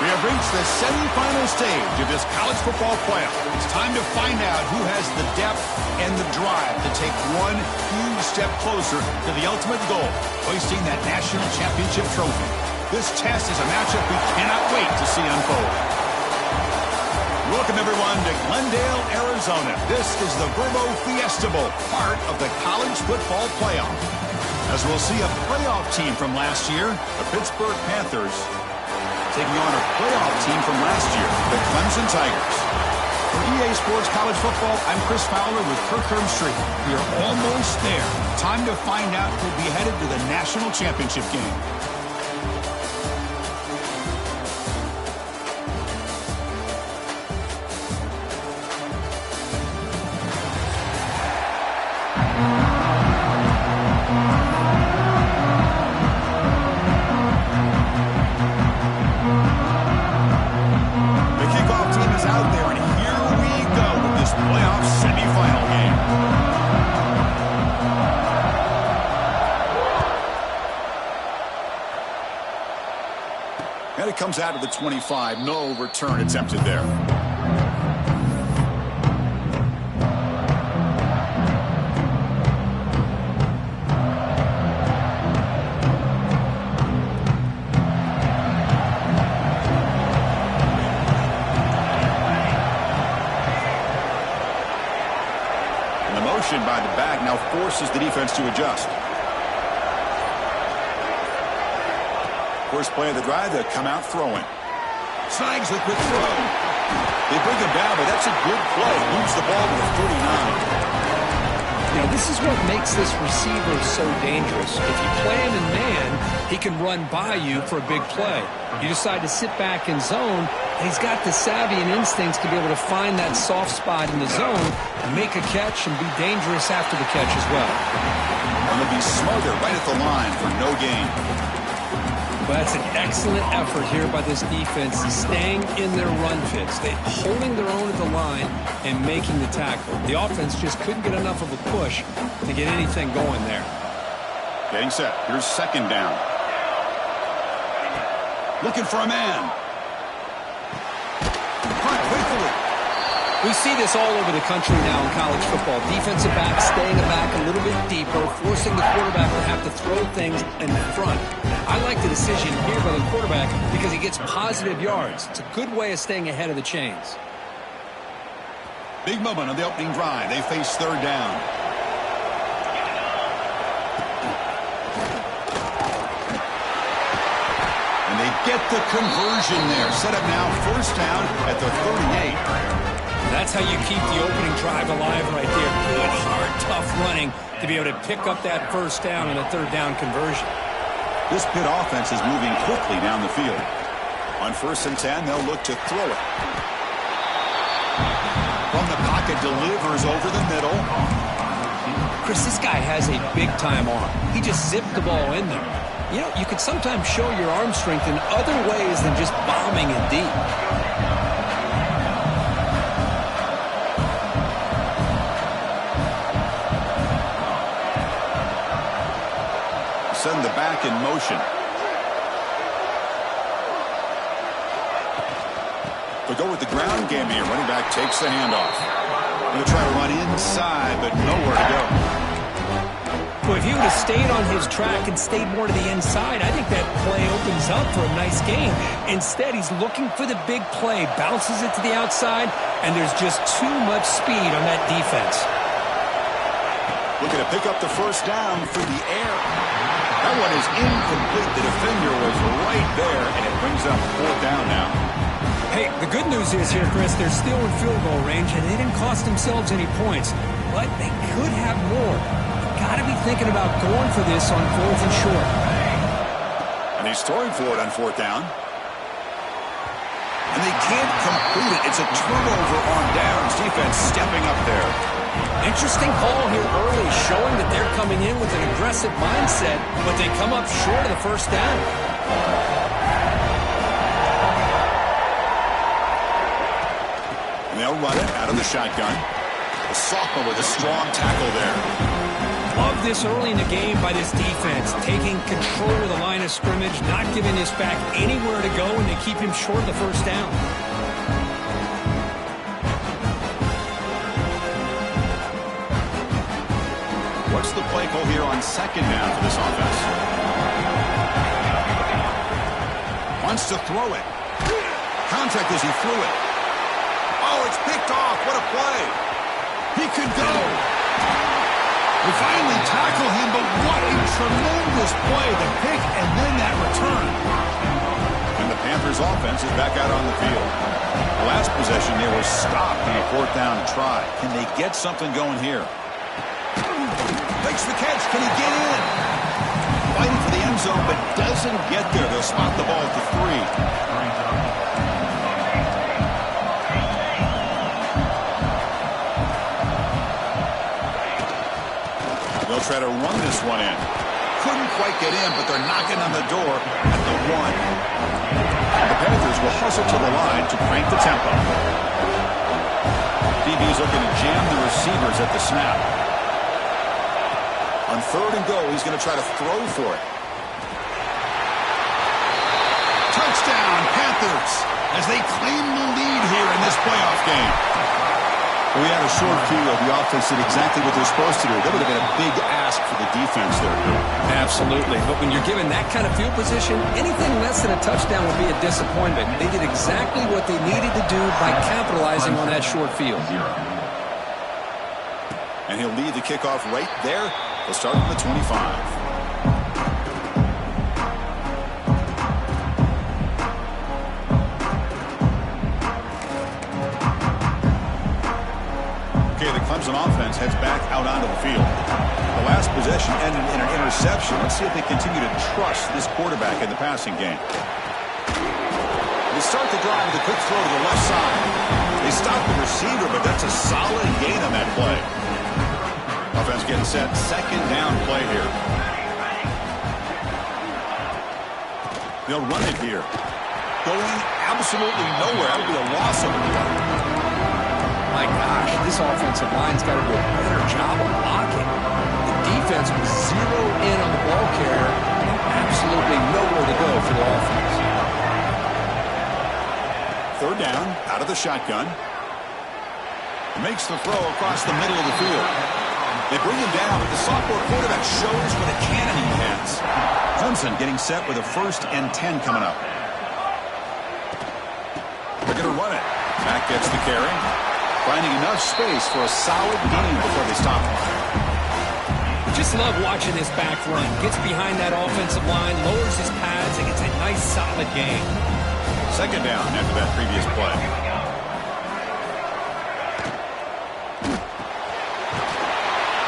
We have reached the semifinal stage of this college football playoff. It's time to find out who has the depth and the drive to take one huge step closer to the ultimate goal, hoisting that national championship trophy. This test is a matchup we cannot wait to see unfold. Welcome, everyone, to Glendale, Arizona. This is the Verbo Fiesta Bowl, part of the college football playoff. As we'll see a playoff team from last year, the Pittsburgh Panthers, taking on a playoff team from last year, the Clemson Tigers. For EA Sports College Football, I'm Chris Fowler with Kirk Herbstreit. We are almost there. Time to find out who'll be headed to the national championship game. And it comes out of the 25. No return attempted there. And the motion by the back now forces the defense to adjust. First play of the drive, they'll come out throwing. Snags the quick throw. They bring him down, but that's a good play. Moves the ball to the 39. You know, this is what makes this receiver so dangerous. If you play him in man, he can run by you for a big play. You decide to sit back in zone, and he's got the savvy and instincts to be able to find that soft spot in the zone, make a catch, and be dangerous after the catch as well. And they'll be smothered right at the line for no gain. But that's an excellent effort here by this defense, staying in their run fits. They're holding their own at the line and making the tackle. The offense just couldn't get enough of a push to get anything going there. Getting set. Here's second down. Looking for a man. Wait for it. We see this all over the country now in college football. Defensive backs staying back a little bit deeper, forcing the quarterback to have to throw things in front. I like the decision here by the quarterback because he gets positive yards. It's a good way of staying ahead of the chains. Big moment on the opening drive. They face third down. And they get the conversion there. Set up now first down at the 38. That's how you keep the opening drive alive right there. Good, hard, tough running to be able to pick up that first down and a third down conversion. This Pitt offense is moving quickly down the field. On 1st and 10, they'll look to throw it. From the pocket, delivers over the middle. Chris, this guy has a big-time arm. He just zipped the ball in there. You know, you could sometimes show your arm strength in other ways than just bombing it deep. Send the back in motion. They'll go with the ground game here. Running back takes the handoff. Going to try to run inside, but nowhere to go. Well, if he would have stayed on his track and stayed more to the inside, I think that play opens up for a nice game. Instead, he's looking for the big play, bounces it to the outside, and there's just too much speed on that defense. Looking to pick up the first down through the air. That one is incomplete. The defender was right there, and it brings up 4th down now. Hey, the good news is here, Chris, they're still in field goal range, and they didn't cost themselves any points. But they could have more. You've got to be thinking about going for this on 4th and short. And he's throwing for it on 4th down. And they can't complete it. It's a turnover on downs. Defense stepping up there. Interesting call here early, showing that they're coming in with an aggressive mindset, but they come up short of the 1st down. And they'll run it out of the shotgun. The sophomore with a strong tackle there. Love this early in the game by this defense, taking control of the line of scrimmage, not giving this back anywhere to go, and they keep him short of the 1st down. What's the play call here on 2nd down for this offense? Wants to throw it. Contact as he threw it. Oh, it's picked off. What a play. He could go. We finally tackle him, but what a tremendous play. The pick and then that return. And the Panthers offense is back out on the field. The last possession they were stopped on a 4th down try. Can they get something going here? Makes the catch. Can he get in? Fighting for the end zone, but doesn't get there. They'll spot the ball at the 3. They'll try to run this one in. Couldn't quite get in, but they're knocking on the door at the 1. And the Panthers will hustle to the line to crank the tempo. DB's looking to jam the receivers at the snap. On 3rd and goal, he's going to try to throw for it. Touchdown, Panthers, as they claim the lead here in this playoff game. We had a short view of the offense did exactly what they're supposed to do. That would have been a big ask for the defense there. Absolutely. But when you're given that kind of field position, anything less than a touchdown would be a disappointment. They did exactly what they needed to do by capitalizing on that short field. And he'll lead the kickoff right there. They'll start from the 25. The Clemson offense heads back out onto the field. The last possession ended in an interception. Let's see if they continue to trust this quarterback in the passing game. They start the drive with a quick throw to the left side. They stop the receiver, but that's a solid gain on that play. Offense getting set. 2nd down play here. They'll run it here. Going absolutely nowhere. That'll be a loss of a play. My gosh, this offensive line's got to do a better job of blocking. The defense was 0 in on the ball carrier and absolutely nowhere to go for the offense. 3rd down, out of the shotgun. Makes the throw across the middle of the field. They bring him down, but the sophomore quarterback shows what a cannon he has. Clemson getting set with a 1st and 10 coming up. They're going to run it. Mack gets the carry. Finding enough space for a solid gain before they stop him. Just love watching this back run. Gets behind that offensive line, lowers his pads, and gets a nice solid gain. 2nd down after that previous play.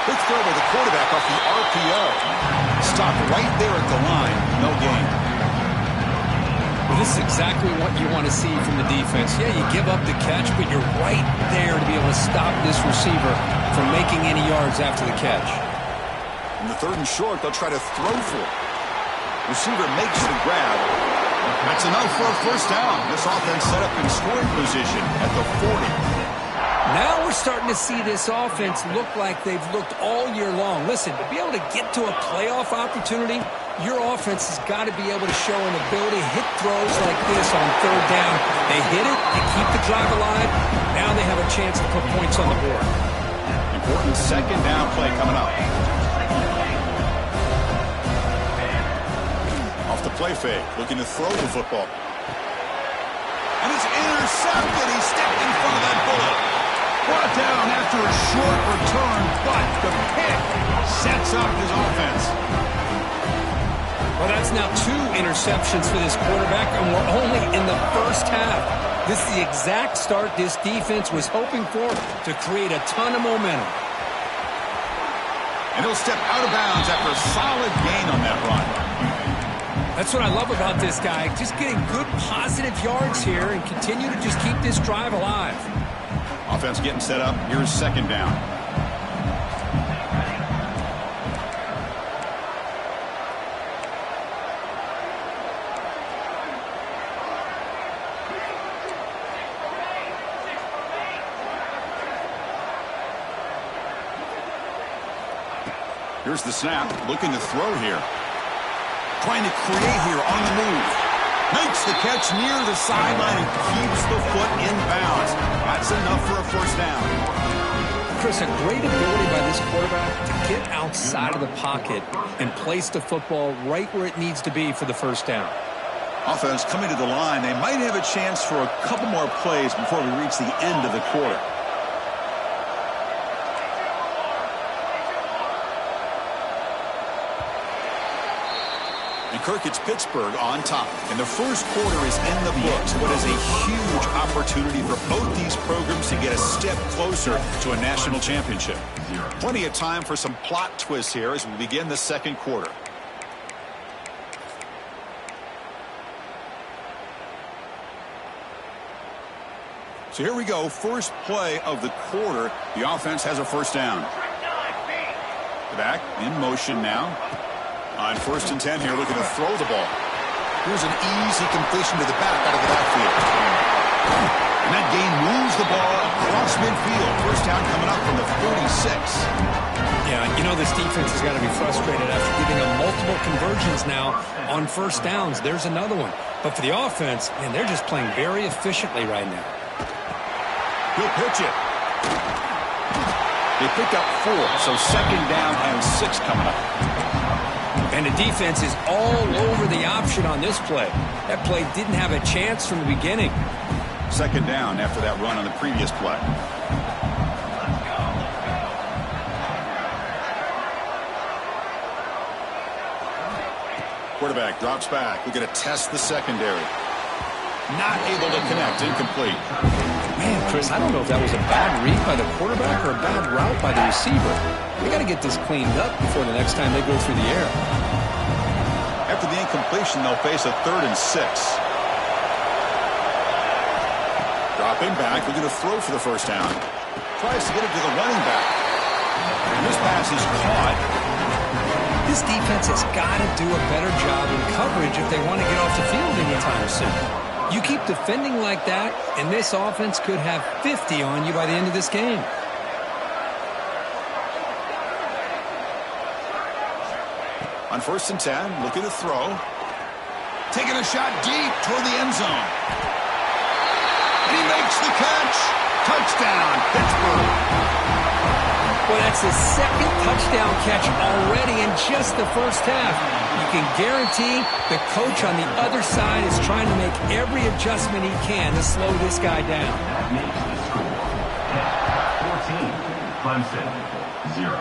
Quick throw by the quarterback off the RPO. Stopped right there at the line. No gain. Well, this is exactly what you want to see from the defense. Yeah, you give up the catch, but you're right there to be able to stop this receiver from making any yards after the catch. In the 3rd and short, they'll try to throw for it. Receiver makes the grab. That's enough for a 1st down. This offense set up in scoring position at the 40. Now we're starting to see this offense look like they've looked all year long. Listen, to be able to get to a playoff opportunity, your offense has got to be able to show an ability to hit throws like this on 3rd down. They hit it, they keep the drive alive. Now they have a chance to put points on the board. Important 2nd down play coming up. Off the play fake, looking to throw the football. And it's intercepted. He stepped in front of that bullet. Brought down after a short return, but the pick sets up his offense. Well, that's now 2 interceptions for this quarterback, and we're only in the first half. This is the exact start this defense was hoping for to create a ton of momentum. And he'll step out of bounds after a solid gain on that run. That's what I love about this guy. Just getting good positive yards here and continue to just keep this drive alive. Offense getting set up. Here's second down. Here's the snap, looking to throw here. Trying to create here on the move. Makes the catch near the sideline and keeps the foot in bounds. That's enough for a first down. Chris, a great ability by this quarterback to get outside of the pocket and place the football right where it needs to be for the first down. Offense coming to the line. They might have a chance for a couple more plays before we reach the end of the quarter. And Kirk, it's Pittsburgh on top. And the first quarter is in the books. What is a huge opportunity for both these programs to get a step closer to a national championship. Plenty of time for some plot twists here as we begin the second quarter. So here we go. First play of the quarter. The offense has a first down. Back in motion now. On 1st and 10 here, looking to throw the ball. Here's an easy completion to the back out of the backfield. And that gain moves the ball across midfield. First down coming up from the 46. Yeah, you know this defense has got to be frustrated after giving them multiple conversions now on first downs. There's another one. But for the offense, man, they're just playing very efficiently right now. He'll pitch it. They picked up 4, so second down and 6 coming up. And the defense is all over the option on this play. That play didn't have a chance from the beginning. Second down after that run on the previous play. Quarterback drops back. We're going to test the secondary. Not able to connect. Incomplete. Man, Chris, I don't know if that was a bad read by the quarterback or a bad route by the receiver. They got to get this cleaned up before the next time they go through the air. After the incompletion, they'll face a 3rd and 6. Dropping back, we're going to throw for the first down. Tries to get it to the running back. And this pass is caught. This defense has got to do a better job in coverage if they want to get off the field anytime soon. You keep defending like that, and this offense could have 50 on you by the end of this game. On 1st and 10, looking to throw. Taking a shot deep toward the end zone. And he makes the catch. Touchdown, Pittsburgh. Well, that's his 2nd touchdown catch already in just the first half. You can guarantee the coach on the other side is trying to make every adjustment he can to slow this guy down. 14, Clemson, 0.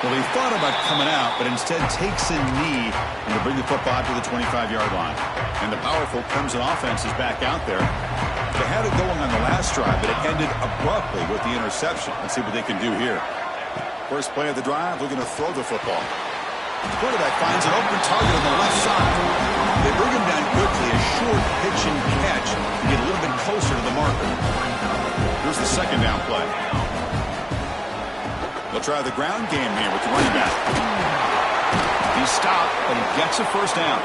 Well, he thought about coming out, but instead takes a knee and to bring the football to the 25-yard line. And the powerful Clemson offense is back out there. They had it going on the last drive, but it ended abruptly with the interception. Let's see what they can do here. First play of the drive, looking to throw the football. The quarterback finds an open target on the left side. They bring him down quickly, a short pitch and catch to get a little bit closer to the marker. Here's the second down play. They'll try the ground game here with the running back. He's stopped, but he gets a first down.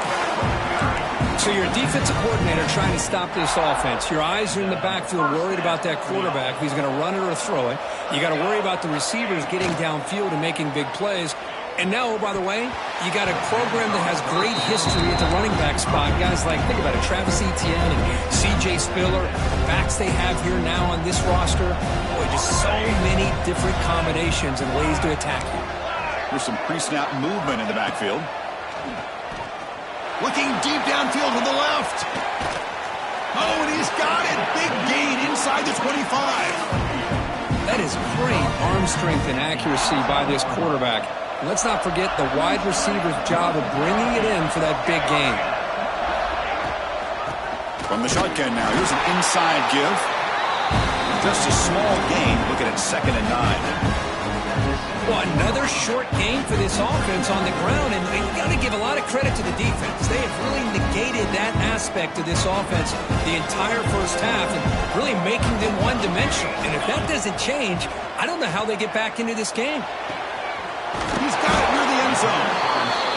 So you're a defensive coordinator trying to stop this offense. Your eyes are in the backfield worried about that quarterback who's going to run it or throw it. You got to worry about the receivers getting downfield and making big plays. And now, oh, by the way, you got a program that has great history at the running back spot. Guys like, think about it, Travis Etienne and C.J. Spiller, the backs they have here now on this roster. Boy, just so many different combinations and ways to attack you. There's some pre-snap movement in the backfield. Looking deep downfield to the left. Oh, and he's got it. Big gain inside the 25. That is great arm strength and accuracy by this quarterback. Let's not forget the wide receiver's job of bringing it in for that big game. From the shotgun now, here's an inside give. Just a small gain, looking at 2nd and 9. Well, another short game for this offense on the ground, and you got to give a lot of credit to the defense. They have really negated that aspect of this offense the entire first half and really making them one-dimensional. And if that doesn't change, I don't know how they get back into this game. He's got it near the end zone.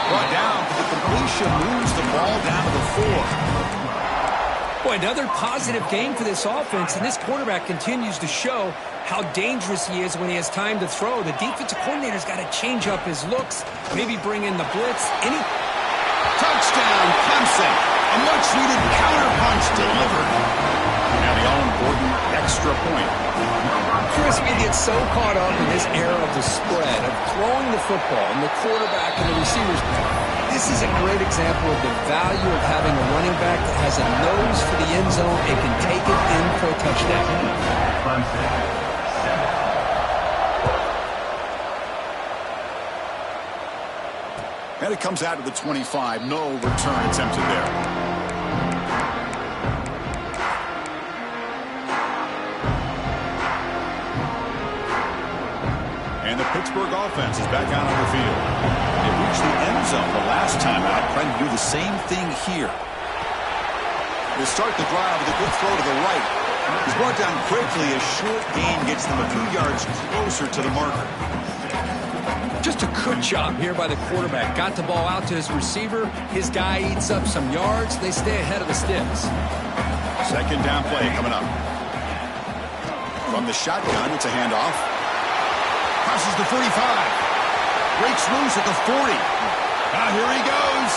Brought down for the completion, moves the ball down to the 4. Boy, another positive game for this offense, and this quarterback continues to show how dangerous he is when he has time to throw. The defensive coordinator's got to change up his looks, maybe bring in the blitz. Touchdown, Clemson. A much-needed counterpunch delivered. Now the all-important extra point. Chris, we get so caught up in this era of the spread, of throwing the football, and the quarterback and the receivers. This is a great example of the value of having a running back that has a nose for the end zone and can take it in for a touchdown. And it comes out to the 25. No return attempted there. And the Pittsburgh offense is back out on the field. They reached the end zone the last time out, trying to do the same thing here. They start the drive with a good throw to the right. He's brought down quickly. A short gain gets them a few yards closer to the marker. Just a good job here by the quarterback. Got the ball out to his receiver. His guy eats up some yards. They stay ahead of the sticks. 2nd down play coming up. From the shotgun, it's a handoff. Crosses the 45. Breaks loose at the 40. Here he goes.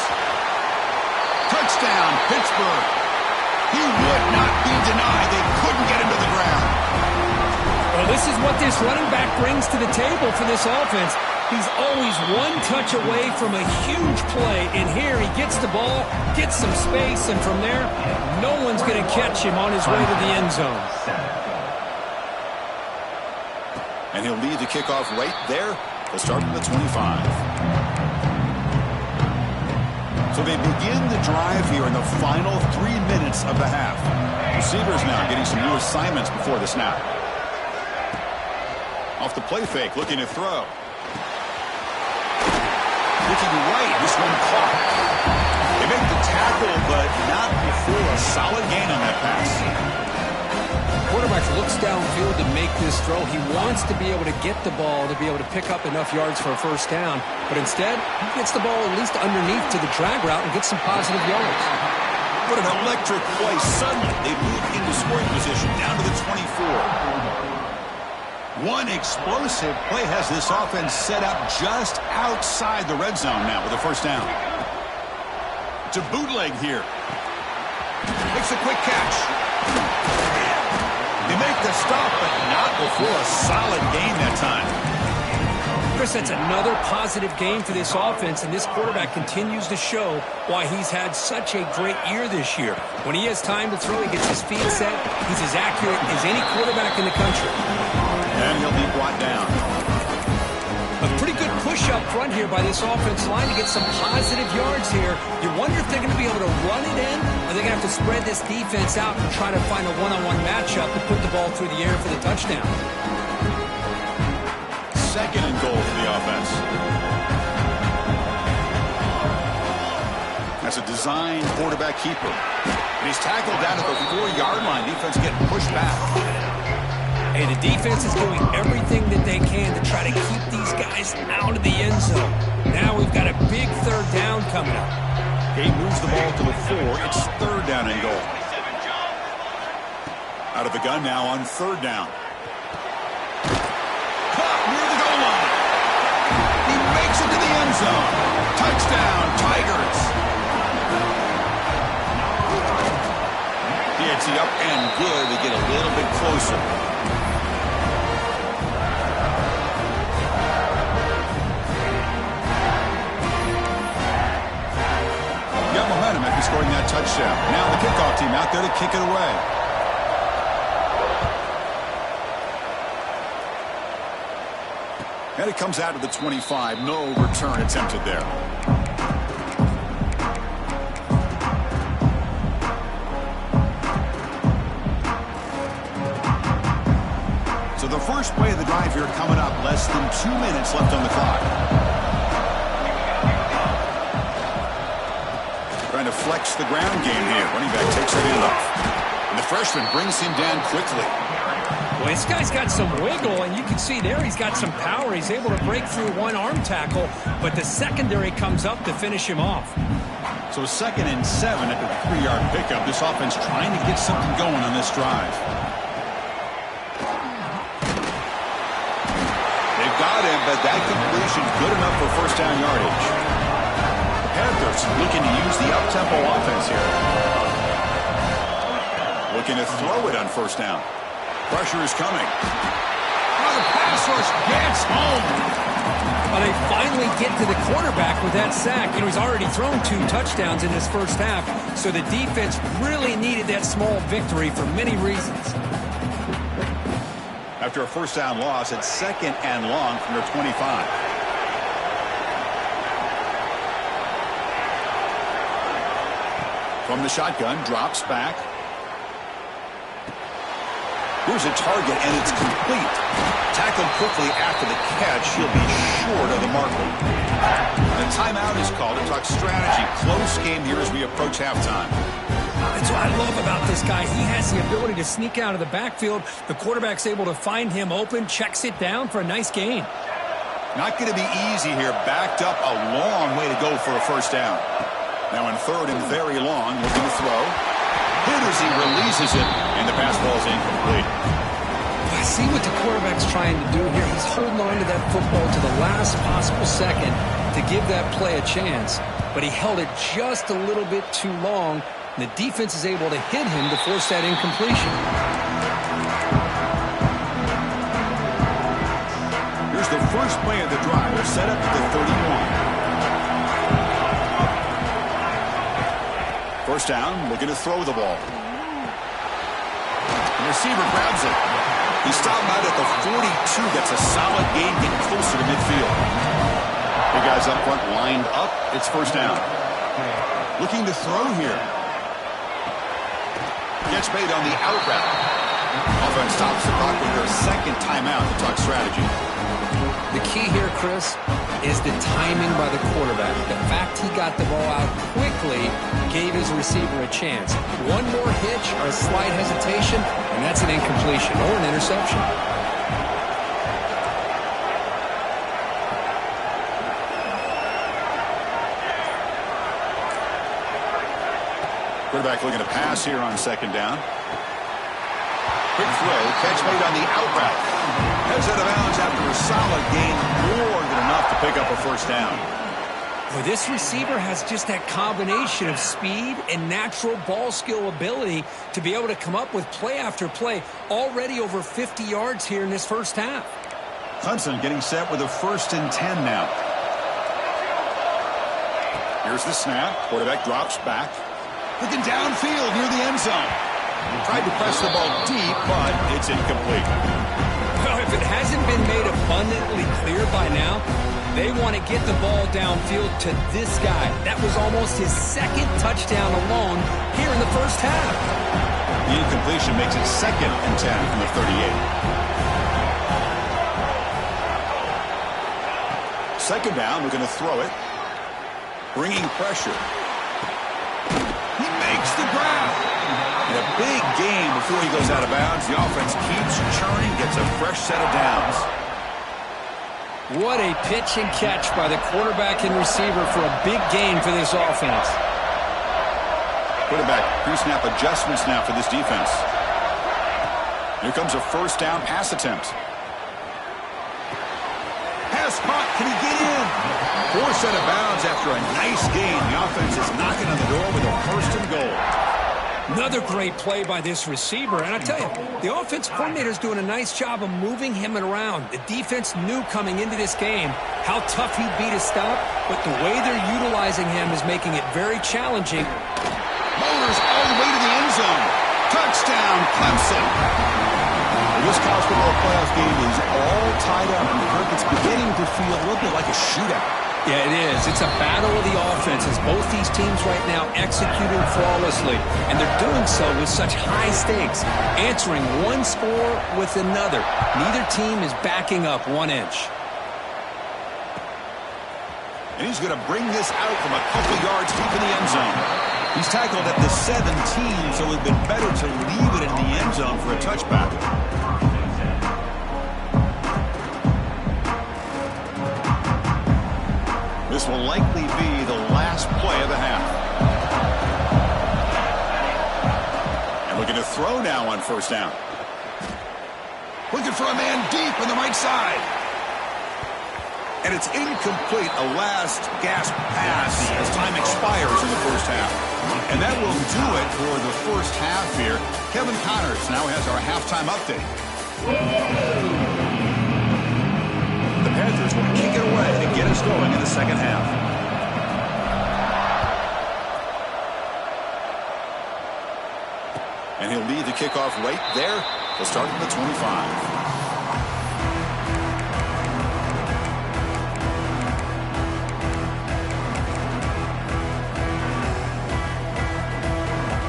Touchdown, Pittsburgh. He would not be denied. They couldn't get him to the ground. Well, this is what this running back brings to the table for this offense. He's always one touch away from a huge play. And here he gets the ball, gets some space, and from there, no one's going to catch him on his way to the end zone. And he'll lead the kickoff right there. They'll start from the 25. So they begin the drive here in the final 3 minutes of the half. Receivers now getting some new assignments before the snap. Off the play fake, looking to throw. Looking right, this one caught. They make the tackle, but not before a solid gain on that pass. Quarterback looks downfield to make this throw. He wants to be able to get the ball to be able to pick up enough yards for a first down. But instead, he gets the ball at least underneath to the drag route and gets some positive yards. What an electric play. Suddenly, they move into scoring position down to the 24. One explosive play has this offense set up just outside the red zone now with a first down. To bootleg here. Makes a quick catch. They make the stop, but not before a solid gain that time. Chris, that's another positive game for this offense, and this quarterback continues to show why he's had such a great year this year. When he has time to throw, he gets his feet set. He's as accurate as any quarterback in the country. And he'll be brought down. A pretty good push up front here by this offensive line to get some positive yards here. You wonder if they're going to be able to run it in, or they're going to have to spread this defense out and try to find a one-on-one matchup to put the ball through the air for the touchdown. 2nd and goal for the offense. That's a design quarterback keeper. And he's tackled down at the 4-yard line. Defense getting pushed back. Hey, the defense is doing everything that they can to try to keep these guys out of the end zone. Now we've got a big 3rd down coming up. He moves the ball to the 4. It's 3rd down and goal. Out of the gun now on 3rd down. Caught near the goal line. He makes it to the end zone. Touchdown, Tigers. He hits the up and good to get a little bit closer. Momentum after scoring that touchdown. Now the kickoff team out there to kick it away. And it comes out to the 25. No return attempted there. So the first play of the drive here coming up. Less than 2 minutes left on the clock. Trying to flex the ground game here. Running back takes it in. And the freshman brings him down quickly. Well, this guy's got some wiggle, and you can see there he's got some power. He's able to break through one arm tackle, but the secondary comes up to finish him off. So 2nd and 7 at the 3-yard pickup. This offense trying to get something going on this drive. They've got him, but that completion good enough for first down yardage. The Panthers looking to use the up-tempo offense here. Looking to throw it on first down. Pressure is coming. Oh, the pass rush gets home. Well, they finally get to the quarterback with that sack. You know, he's already thrown 2 touchdowns in this first half, so the defense really needed that small victory for many reasons. After a first down loss, it's 2nd and long from their 25. From the shotgun, drops back. Here's a target, and it's complete. Tackled quickly after the catch. He'll be short of the marker. The timeout is called to talk strategy. Close game here as we approach halftime. That's what I love about this guy. He has the ability to sneak out of the backfield. The quarterback's able to find him open, checks it down for a nice gain. Not going to be easy here. Backed up a long way to go for a first down. Now in 3rd and very long, looking to throw. Hit as he releases it, and the pass ball is incomplete. I see what the quarterback's trying to do here. He's holding on to that football to the last possible second to give that play a chance. But he held it just a little bit too long, and the defense is able to hit him to force that incompletion. Here's the first play of the drive. They're set up at the 31. First down, looking to throw the ball. The receiver grabs it. He stopped out at the 42. That's a solid gain, getting closer to midfield. The guys up front lined up. It's first down. Looking to throw here. Gets made on the out route. Offense stops the clock with their 2nd timeout to talk strategy. The key here, Chris, is the timing by the quarterback. The fact he got the ball out quickly gave his receiver a chance. One more hitch or a slight hesitation, and that's an incompletion or an interception. Quarterback looking to pass here on 2nd down. Quick throw, catch made on the out route. Heads out of bounds after a solid gain, more than enough to pick up a first down. Well, this receiver has just that combination of speed and natural ball skill ability to be able to come up with play after play, already over 50 yards here in this first half. Clemson getting set with a 1st and 10 now. Here's the snap. Quarterback drops back. Looking downfield near the end zone. Tried to press the ball deep, but it's incomplete. Well, if it hasn't been made abundantly clear by now, they want to get the ball downfield to this guy. That was almost his 2nd touchdown alone here in the first half. The incompletion makes it 2nd and 10 from the 38. 2nd down, looking to throw it. Bringing pressure. He makes the grab. And a big gain before he goes out of bounds. The offense keeps churning, gets a fresh set of downs. What a pitch and catch by the quarterback and receiver for a big gain for this offense. Quarterback pre-snap adjustments now for this defense. Here comes a first down pass attempt. Pass caught. Can he get in? 4 set of bounds after a nice gain. The offense is knocking on the door with a 1st and goal. Another great play by this receiver. And I tell you, the offense coordinator is doing a nice job of moving him around. The defense knew coming into this game how tough he'd be to stop, but the way they're utilizing him is making it very challenging. Motors all the way to the end zone. Touchdown, Clemson. This college football playoff game is all tied up. It's beginning to feel a little bit like a shootout. Yeah, it is. It's a battle of the offenses. Both these teams right now executing flawlessly, and they're doing so with such high stakes, answering one score with another. Neither team is backing up 1 inch. And he's going to bring this out from a couple yards deep in the end zone. He's tackled at the 17, so it would have been better to leave it in the end zone for a touchback. This will likely be the last play of the half. And looking to throw now on first down. Looking for a man deep on the right side. And it's incomplete, a last gasp pass as time expires in the first half. And that will do it for the first half here. Kevin Connors now has our halftime update. The Panthers will kick it away to get us going in the second half. And he'll lead the kickoff right there. He'll start at the 25.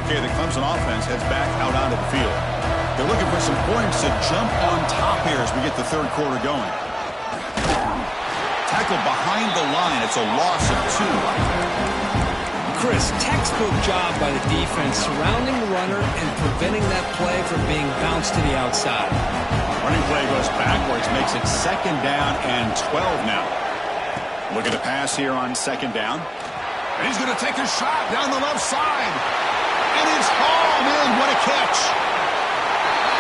Okay, the Clemson offense heads back out onto the field. They're looking for some points to jump on top here as we get the third quarter going. Tackled behind the line. It's a loss of 2. Chris, textbook job by the defense surrounding the runner and preventing that play from being bounced to the outside. Running play goes backwards, makes it second down and 12 now. Looking to pass here on second down. And he's going to take a shot down the left side. And it's hauled in. What a catch.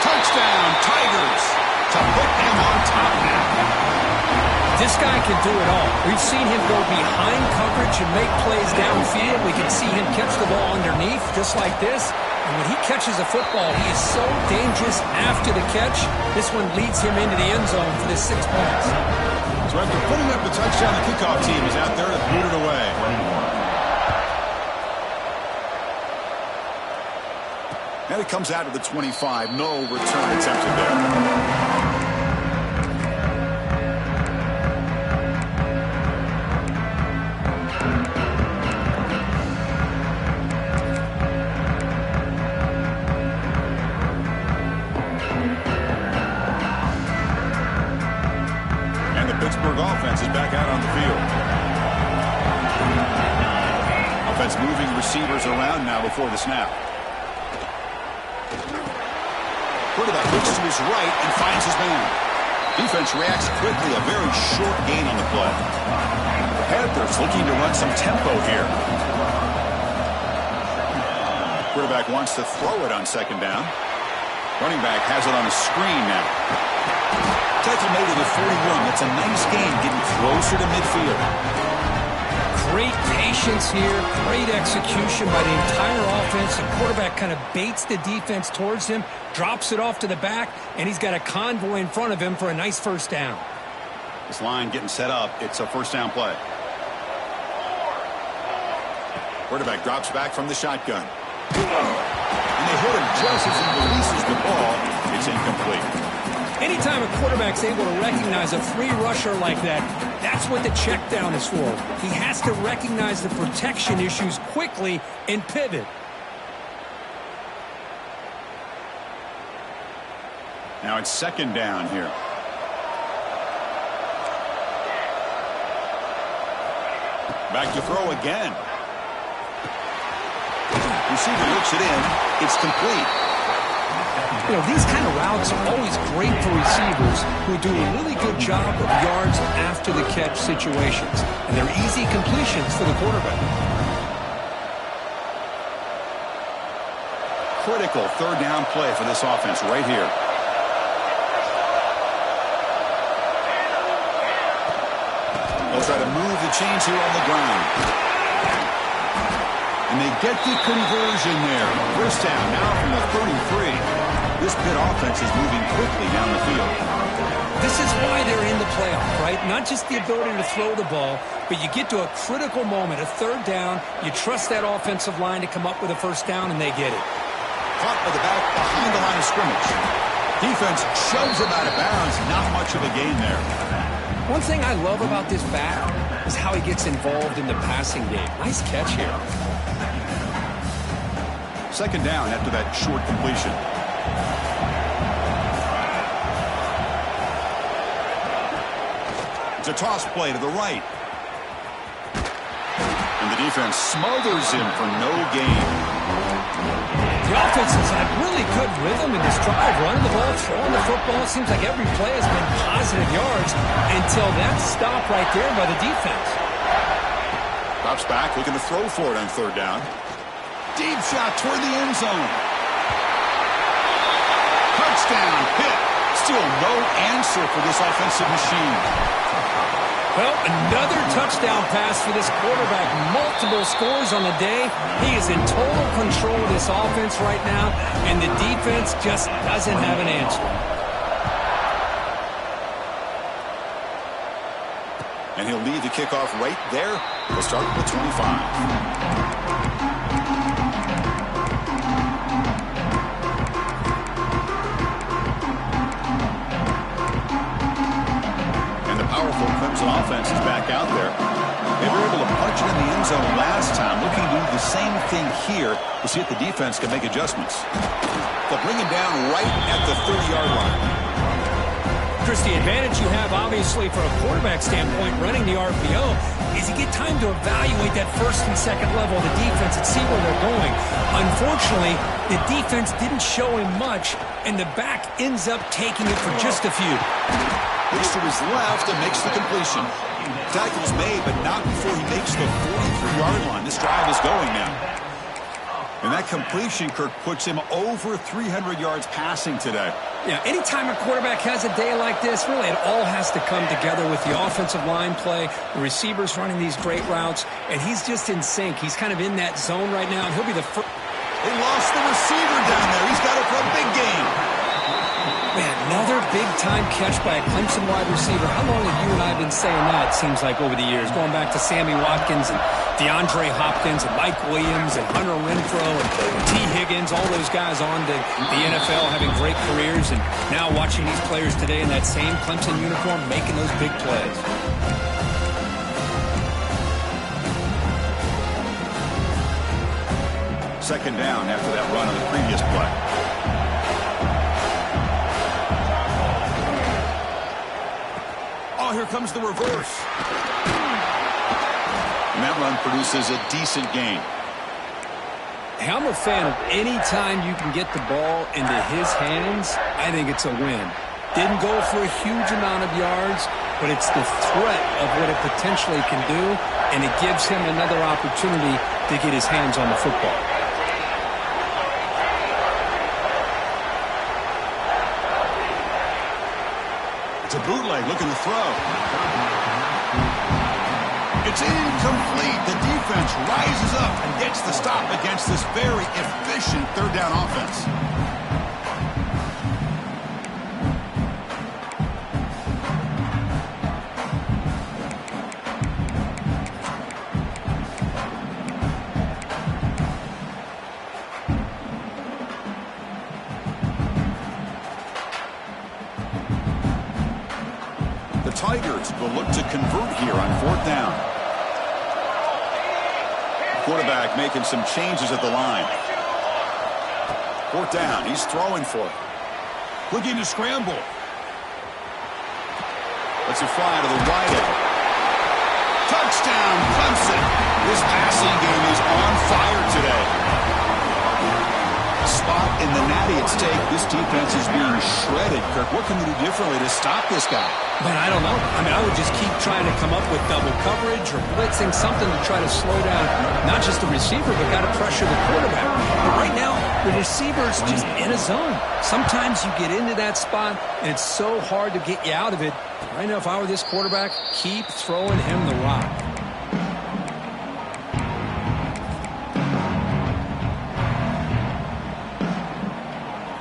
Touchdown, Tigers, to put him on top now. This guy can do it all. We've seen him go behind coverage and make plays downfield. We can see him catch the ball underneath just like this. And when he catches a football, he is so dangerous after the catch. This one leads him into the end zone for the 6 points. So after putting up the touchdown, the kickoff team is out there to boot it away. And it comes out of the 25. No return attempted there. Pittsburgh offense is back out on the field. Offense moving receivers around now before the snap. Quarterback looks to his right and finds his man. Defense reacts quickly, a very short gain on the play. The Panthers looking to run some tempo here. Quarterback wants to throw it on second down. Running back has it on a screen now. Tackle made at the 41. That's a nice gain, getting closer to midfield. Great patience here, great execution by the entire offense. The quarterback kind of baits the defense towards him, drops it off to the back, and he's got a convoy in front of him for a nice first down. This line getting set up. It's a first down play. Quarterback drops back from the shotgun. And they hit him just as he releases the ball. It's incomplete. Anytime a quarterback's able to recognize a free rusher like that, that's what the check down is for. He has to recognize the protection issues quickly and pivot. Now it's second down here. Back to throw again. Receiver looks it in. It's complete. You know, these kind of routes are always great for receivers who do a really good job of yards after the catch situations. And they're easy completions for the quarterback. Critical third down play for this offense right here. They'll try to move the chains here on the ground. And they get the conversion there. First down now from the 33. This Pitt offense is moving quickly down the field. This is why they're in the playoff, right? Not just the ability to throw the ball, but you get to a critical moment, a third down. You trust that offensive line to come up with a first down, and they get it. Caught by the back behind the line of scrimmage. Defense shoves him out of bounds. Not much of a gain there. One thing I love about this back is how he gets involved in the passing game. Nice catch here. Second down after that short completion. It's a toss play to the right. And the defense smothers him for no gain. The offense has had really good rhythm in this drive. Running the ball, throwing the football. It seems like every play has been positive yards until that stop right there by the defense. Drops back, looking to throw for it on third down. Deep shot toward the end zone. Touchdown, hit. Still no answer for this offensive machine. Well, another touchdown pass for this quarterback. Multiple scores on the day. He is in total control of this offense right now, and the defense just doesn't have an answer. And he'll lead the kickoff right there. We'll start with 25. Powerful Clemson offense is back out there. They were able to punch it in the end zone last time. Looking to do the same thing here to see if the defense can make adjustments. They'll bring him down right at the 30-yard line. Chris, the advantage you have, obviously, from a quarterback standpoint, running the RPO, is you get time to evaluate that first and second level of the defense and see where they're going. Unfortunately, the defense didn't show him much, and the back ends up taking it for just a few. Looks to his left and makes the completion. Tackle's made, but not before he makes the 43-yard line. This drive is going now. And that completion, Kirk, puts him over 300 yards passing today. Yeah, anytime a quarterback has a day like this, really it all has to come together with the offensive line play, the receivers running these great routes, and he's just in sync. He's kind of in that zone right now, and he'll be the first. They lost the receiver down there. He's got it for a big game. Man, another big-time catch by a Clemson wide receiver. How long have you and I been saying that, it seems like, over the years? Going back to Sammy Watkins and DeAndre Hopkins and Mike Williams and Hunter Renfrow and T. Higgins, all those guys on to the NFL having great careers, and now watching these players today in that same Clemson uniform making those big plays. Second down after that run on the previous play. Oh, here comes the reverse. And that run produces a decent gain. Hey, I'm a fan of any time you can get the ball into his hands, I think it's a win. Didn't go for a huge amount of yards, but it's the threat of what it potentially can do, and it gives him another opportunity to get his hands on the football. It's a bootleg, looking to throw. It's incomplete. The defense rises up and gets the stop against this very efficient third down offense. Tigers will look to convert here on fourth down. Quarterback making some changes at the line. Fourth down. He's throwing for it. Looking to scramble. Lets it fly to the right end. Touchdown, Clemson. This passing game is on fire today. Spot in the natty at stake. This defense is being shredded. Kirk, what can we do differently to stop this guy? Man, I don't know. I mean, I would just keep trying to come up with double coverage or blitzing, something to try to slow down not just the receiver, but got to pressure the quarterback. But right now, the receiver's just in a zone. Sometimes you get into that spot, and it's so hard to get you out of it. Right now, if I were this quarterback, keep throwing him the rock.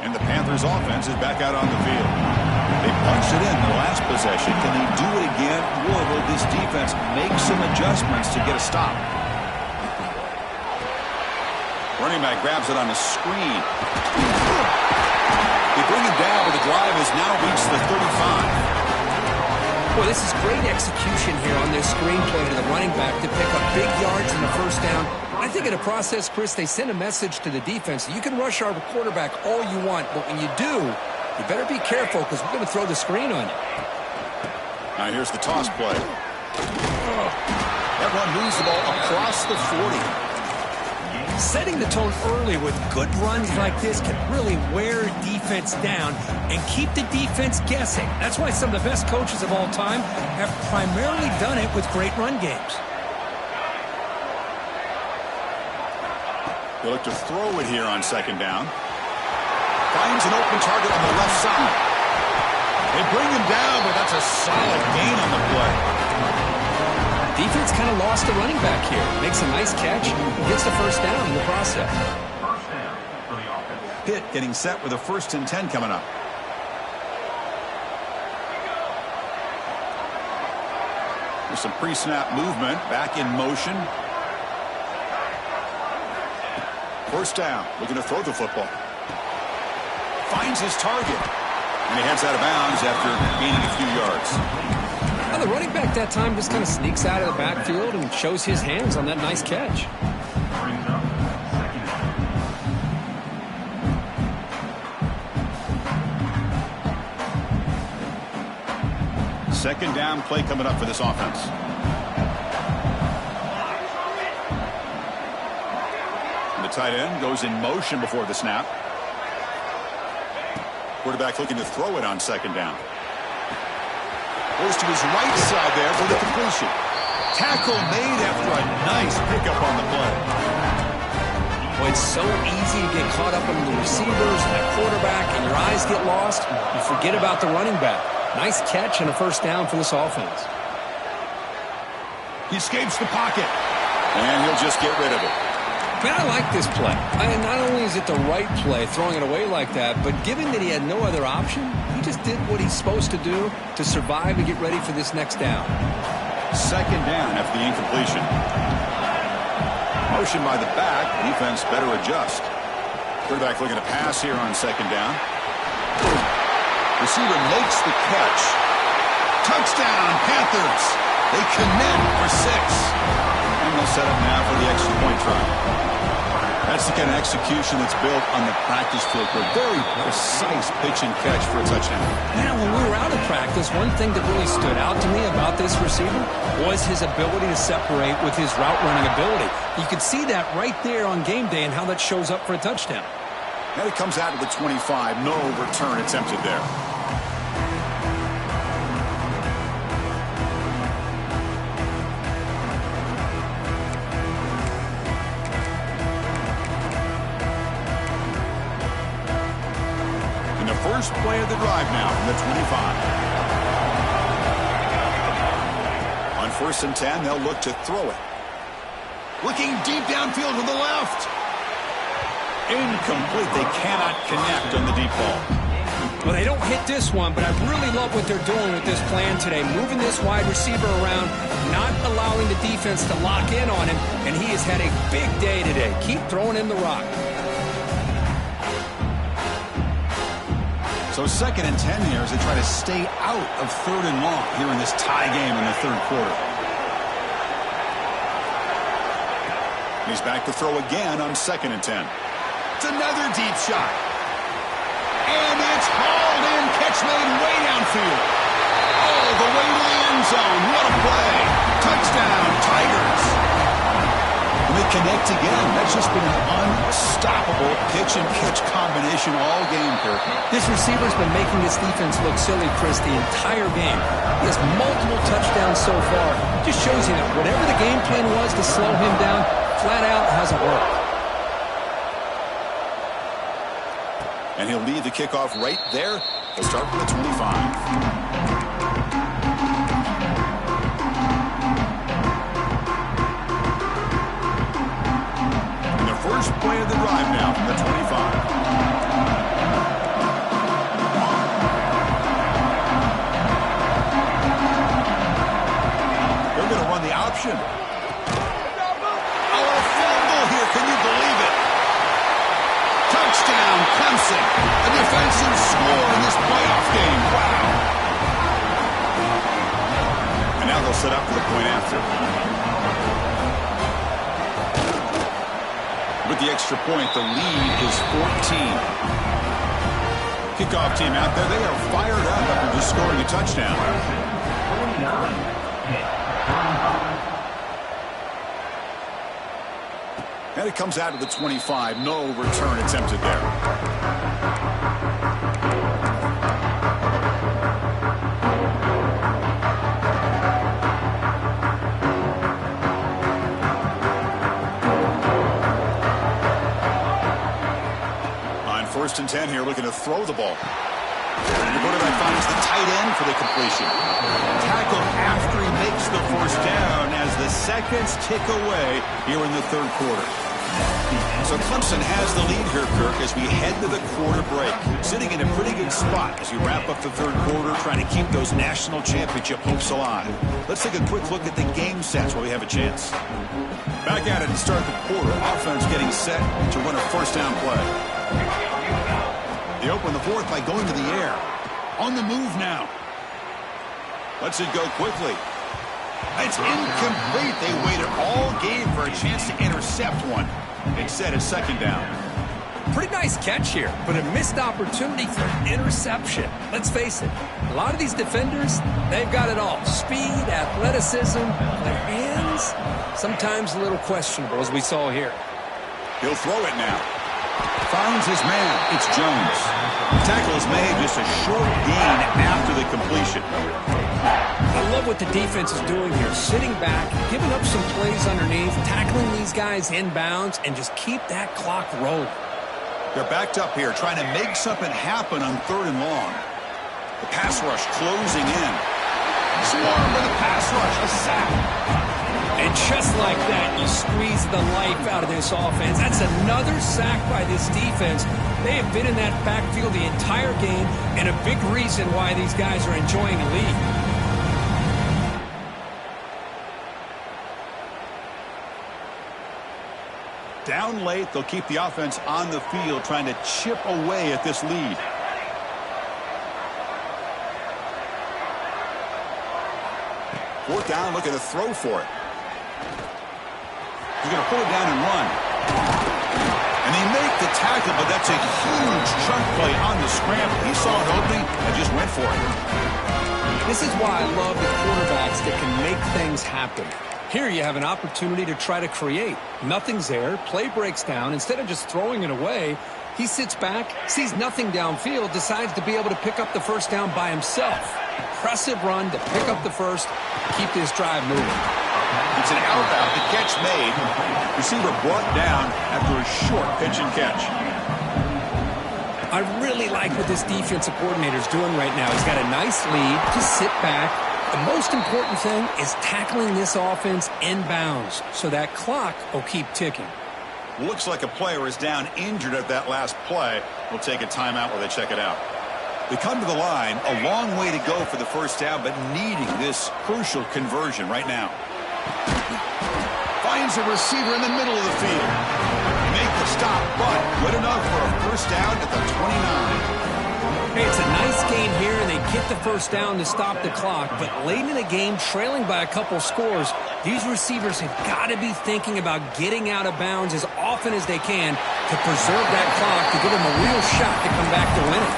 And the Panthers offense is back out on the field. They punched it in the last possession. Can they do it again, or will this defense make some adjustments to get a stop? Running back grabs it on the screen. They bring him down, but the drive has now reached the 35. Well, this is great execution here on this screenplay to the running back to pick up big yards in the first down. I think in the process, Chris, they send a message to the defense. You can rush our quarterback all you want, but when you do, you better be careful because we're going to throw the screen on you. All right, here's the toss play. That one moves the ball across the 40. Setting the tone early with good runs like this can really wear defense down and keep the defense guessing. That's why some of the best coaches of all time have primarily done it with great run games. They look to throw it here on second down. Finds an open target on the left side. They bring him down, but that's a solid gain on the play. Defense kind of lost the running back here. Makes a nice catch and gets the first down in the process. First down for the offense. Pitt getting set with a 1st and 10 coming up. There's some pre-snap movement. Back in motion. First down. Looking to throw the football. Finds his target. And he heads out of bounds after gaining a few yards. Now the running back that time just kind of sneaks out of the backfield and shows his hands on that nice catch. Brings up second down. Second down play coming up for this offense. And the tight end goes in motion before the snap. Quarterback looking to throw it on second down. Goes to his right side there for the completion. Tackle made after a nice pickup on the play. Well, it's so easy to get caught up in the receivers and that quarterback, and your eyes get lost. You forget about the running back. Nice catch and a first down for this offense. He escapes the pocket. And he'll just get rid of it. Man, I like this play. Not only is it the right play, throwing it away like that, but given that he had no other option, he just did what he's supposed to do to survive and get ready for this next down. Second down after the incompletion. Motion by the back. Defense better adjust. Quarterback looking to pass here on second down. Receiver makes the catch. Touchdown, Panthers. They connect for 6. And they'll set up now for the extra point try. That's the kind of execution that's built on the practice field for a very precise pitch and catch for a touchdown. Now, when we were out of practice, one thing that really stood out to me about this receiver was his ability to separate with his route running ability. You could see that right there on game day and how that shows up for a touchdown. And it comes out to the 25. No return attempted there. First play of the drive now from the 25. On 1st and 10, they'll look to throw it. Looking deep downfield to the left. Incomplete. They cannot connect on the deep ball. Well, they don't hit this one, but I really love what they're doing with this plan today. Moving this wide receiver around, not allowing the defense to lock in on him, and he has had a big day today. Keep throwing him the rock. So 2nd and 10 here as they try to stay out of 3rd and long here in this tie game in the 3rd quarter. He's back to throw again on 2nd and 10. It's another deep shot. And it's hauled in. Catch made way downfield. All the way to the end zone. What a play. Touchdown, Tigers. And they connect again. That's just been an unstoppable pitch and catch combination all game, Kirk. This receiver's been making this defense look silly, Chris, the entire game. He has multiple touchdowns so far. Just shows you that whatever the game plan was to slow him down, flat out hasn't worked. And he'll lead the kickoff right there. He'll start from the 25. First play of the drive now from the 25. They're going to run the option. Oh, a fumble here. Can you believe it? Touchdown, Clemson. A defensive score in this playoff game. Wow. And now they'll set up for the point after. With the extra point, the lead is 14. Kickoff team out there, they are fired up after just scoring a touchdown. And it comes out to the 25. No return attempted there. On 1st and 10 here, looking to throw the ball. And the quarterback finds the tight end for the completion. Tackle after he makes the first down as the seconds tick away here in the 3rd quarter. So Clemson has the lead here, Kirk, as we head to the quarter break. Sitting in a pretty good spot as we wrap up the 3rd quarter, trying to keep those national championship hopes alive. Let's take a quick look at the game sets while we have a chance. Back at it to start the quarter. Offense getting set to run a first down play. They open the 4th by going to the air. On the move now. Lets it go quickly. It's incomplete. They waited all game for a chance to intercept one. Instead, it's 2nd down. Pretty nice catch here, but a missed opportunity for interception. Let's face it, a lot of these defenders, they've got it all. Speed, athleticism, their hands, sometimes a little questionable, as we saw here. He'll throw it now. Finds his man. It's Jones. The tackle is made, just a short gain after the completion. I love what the defense is doing here. Sitting back, giving up some plays underneath, tackling these guys inbounds, and just keep that clock rolling. They're backed up here, trying to make something happen on 3rd and long. The pass rush closing in. Swarm with a pass rush, a sack. And just like that, you squeeze the life out of this offense. That's another sack by this defense. They have been in that backfield the entire game, and a big reason why these guys are enjoying a lead. Down late, they'll keep the offense on the field, trying to chip away at this lead. Fourth down, looking to throw for it. He's going to pull it down and run. And they make the tackle, but that's a huge chunk play on the scramble. He saw an opening and just went for it. This is why I love the quarterbacks that can make things happen. Here you have an opportunity to try to create. Nothing's there. Play breaks down. Instead of just throwing it away, he sits back, sees nothing downfield, decides to be able to pick up the first down by himself. Impressive run to pick up the first, keep this drive moving. It's an out route. The catch made. Receiver brought down after a short pitch and catch. I really like what this defensive coordinator is doing right now. He's got a nice lead. Just sit back. The most important thing is tackling this offense inbounds so that clock will keep ticking. Looks like a player is down injured at that last play. We'll take a timeout while they check it out. They come to the line, a long way to go for the first down, but needing this crucial conversion right now. Finds a receiver in the middle of the field. Make the stop, but good enough for a first down at the 29. Hey, it's a nice game here, and they get the first down to stop the clock. But late in the game, trailing by a couple scores, these receivers have got to be thinking about getting out of bounds as often as they can to preserve that clock, to give them a real shot to come back to win it.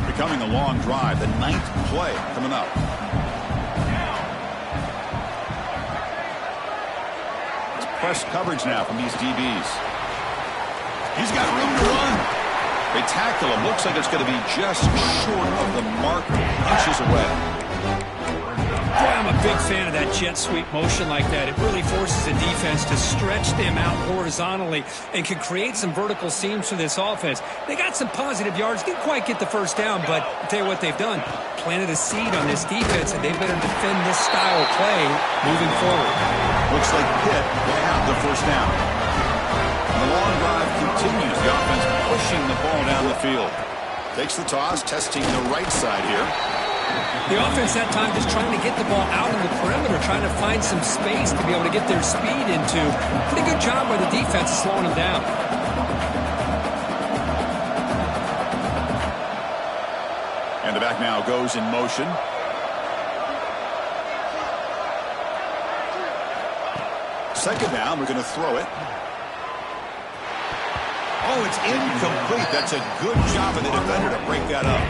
Becoming a long drive, the 9th play coming up. Press coverage now from these DBs. He's got room to run. They tackle him. Looks like it's going to be just short of the marker. Inches away. Boy, I'm a big fan of that jet sweep motion like that. It really forces the defense to stretch them out horizontally and can create some vertical seams for this offense. They got some positive yards. Didn't quite get the first down, but I'll tell you what they've done. Planted a seed on this defense, and they better defend this style of play moving forward. Looks like Pitt will have the first down. And the long drive continues. The offense pushing the ball down the field. Takes the toss, testing the right side here. The offense that time just trying to get the ball out on the perimeter, trying to find some space to be able to get their speed into. Pretty good job by the defense slowing them down. And the back now goes in motion. Second down, we're going to throw it. Oh, it's incomplete. That's a good job of the defender to break that up.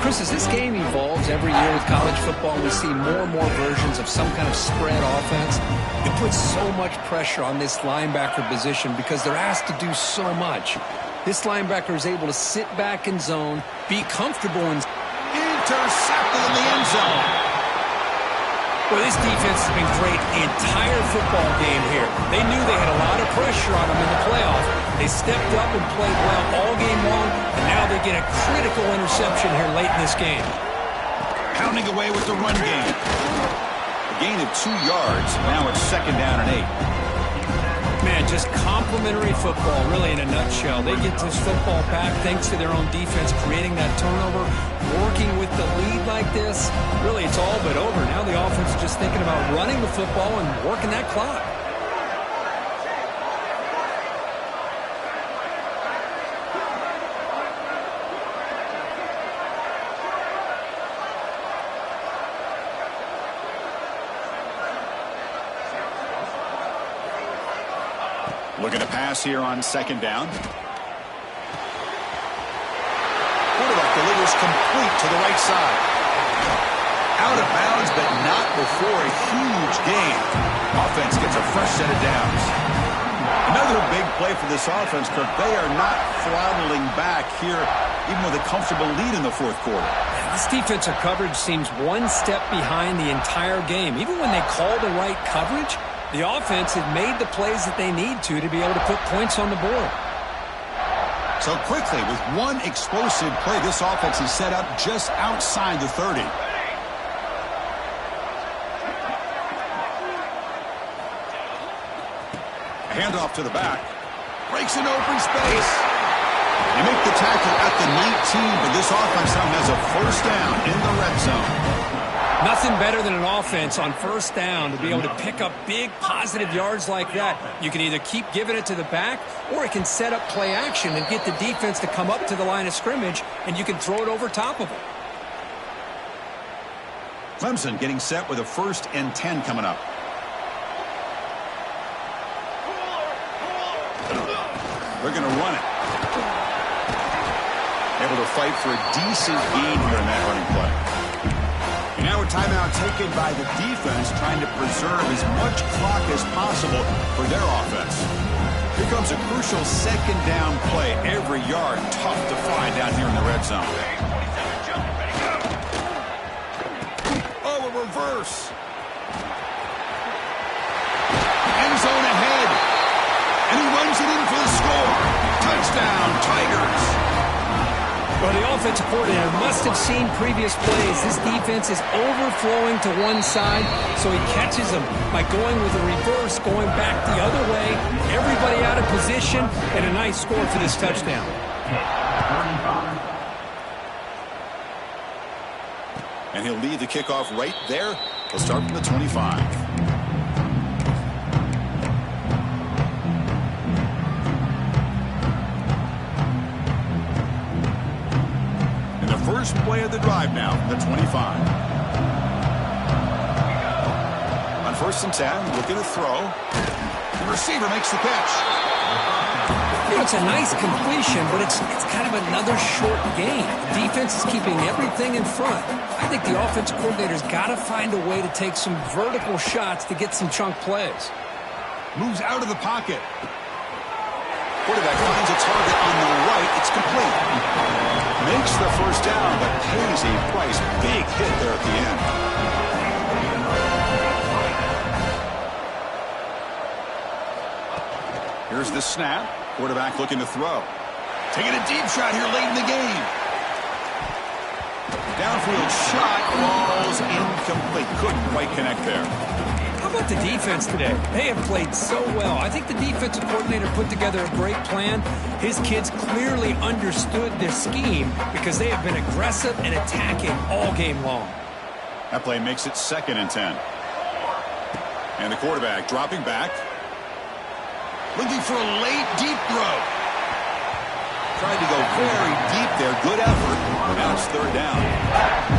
Chris, as this game evolves every year with college football, we see more and more versions of some kind of spread offense. It puts so much pressure on this linebacker position because they're asked to do so much. This linebacker is able to sit back in zone, be comfortable in... Intercepted in the end zone. Well, this defense has been great the entire football game here. They knew they had a lot of pressure on them in the playoff. They stepped up and played well all game long, and now they get a critical interception here late in this game. Pounding away with the run game. A gain of 2 yards. Now it's second down and 8. Man, just complimentary football, really, in a nutshell. They get this football back thanks to their own defense, creating that turnover, working with the lead like this. Really, it's all but over. Now the offense is just thinking about running the football and working that clock. Looking to pass here on second down. Quarterback delivers complete to the right side. Out of bounds, but not before a huge gain. Offense gets a fresh set of downs. Another big play for this offense, but they are not throttling back here, even with a comfortable lead in the fourth quarter. This defensive coverage seems one step behind the entire game. Even when they call the right coverage, the offense has made the plays that they need to be able to put points on the board. So quickly, with one explosive play, this offense is set up just outside the 30. A handoff to the back. Breaks an open space. They make the tackle at the 19, but this offense now has a first down in the red zone. Nothing better than an offense on first down to be able to pick up big positive yards like that. You can either keep giving it to the back, or it can set up play action and get the defense to come up to the line of scrimmage, and you can throw it over top of them. Clemson getting set with a 1st and 10 coming up. They're going to run it. Able to fight for a decent gain here in that running play. And now a timeout taken by the defense, trying to preserve as much clock as possible for their offense. Here comes a crucial second down play. Every yard tough to find down here in the red zone. Oh, a reverse. End zone ahead. And he runs it in for the score. Touchdown, Tigers. Well, the offensive coordinator must have seen previous plays. This defense is overflowing to one side, so he catches them by going with a reverse, going back the other way. Everybody out of position, and a nice score for this touchdown. And he'll lead the kickoff right there. He'll start from the 25. First play of the drive now, the 25. On 1st and 10, looking to throw. The receiver makes the catch. You know, it's a nice completion, but it's kind of another short game. The defense is keeping everything in front. I think the offensive coordinator's got to find a way to take some vertical shots to get some chunk plays. Moves out of the pocket. Quarterback finds a target on the right. It's complete. Makes the first down, but pays a price. Big hit there at the end. Here's the snap. Quarterback looking to throw. Taking a deep shot here late in the game. Downfield shot falls incomplete. Couldn't quite connect there. How about the defense today? They have played so well. I think the defensive coordinator put together a great plan. His kids clearly understood their scheme because they have been aggressive and attacking all game long. That play makes it 2nd and 10. And the quarterback dropping back. Looking for a late, deep throw. Tried to go very deep there. Good effort. Now it's 3rd down.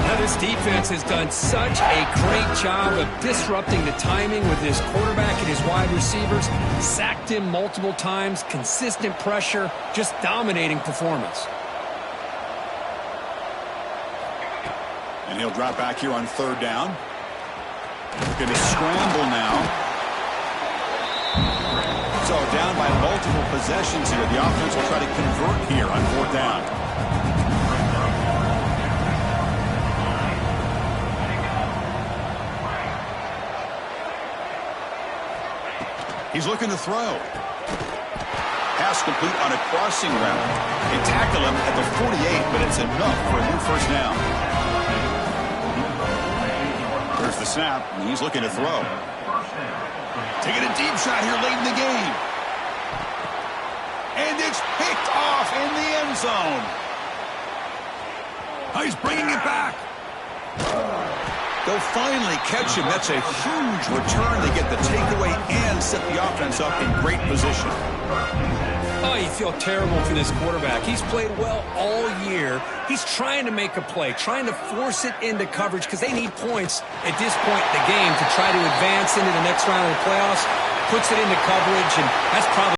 Now this defense has done such a great job of disrupting the timing with his quarterback and his wide receivers. Sacked him multiple times. Consistent pressure. Just dominating performance. And he'll drop back here on 3rd down. Looking to scramble now. So down by multiple possessions here. The offense will try to convert here on 4th down. He's looking to throw. Pass complete on a crossing route. They tackle him at the 48, but it's enough for a new 1st down. There's the snap, and he's looking to throw. Taking a deep shot here late in the game. And it's picked off in the end zone. Oh, he's bringing it back. They'll finally catch him. That's a huge return. They get the takeaway and set the offense up in great position. Oh, you feel terrible for this quarterback. He's played well all year. He's trying to make a play, trying to force it into coverage because they need points at this point in the game to try to advance into the next round of the playoffs. Puts it into coverage, and that's probably